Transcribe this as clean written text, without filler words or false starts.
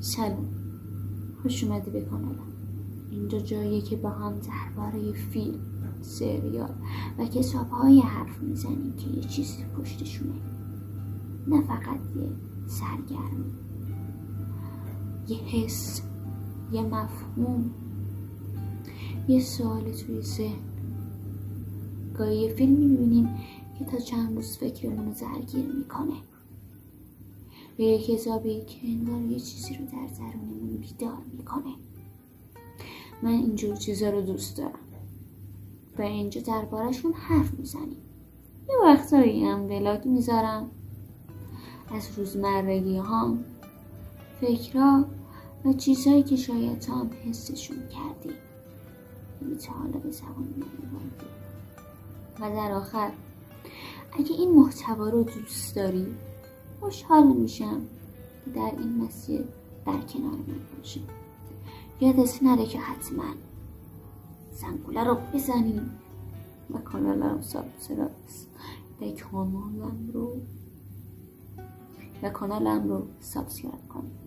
سلام، خوش اومدی به کانالم. اینجا جاییه که با هم درباره فیلم، سریال و کتاب‌های حرف میزنیم که یه چیزی پشتشونه، نه فقط یه سرگرمی، یه حس، یه مفهوم، یه سوال توی ذهن. گاهی یه فیلم میبینیم که تا چند روز فکرمون رو درگیر میکنه، یا یه کتابی که انگار یه چیزی رو در درونمون بیدار میکنه. من اینجور چیزا رو دوست دارم و اینجا درباره‌شون حرف میزنیم. یه وقتایی هم ولاگ میذارم از روزمرگی ها، فکرها و چیزهایی که شاید تا هم حسشون کردی تا حالا به زبان نمی‌آوردی. و در آخر اگه این محتوا رو دوست داری، خوشحال میشم که در این مسیر در کنار من باشی. یادت نره که حتما زنگوله رو بزنیم و کانالم سابسکرایب کنیم.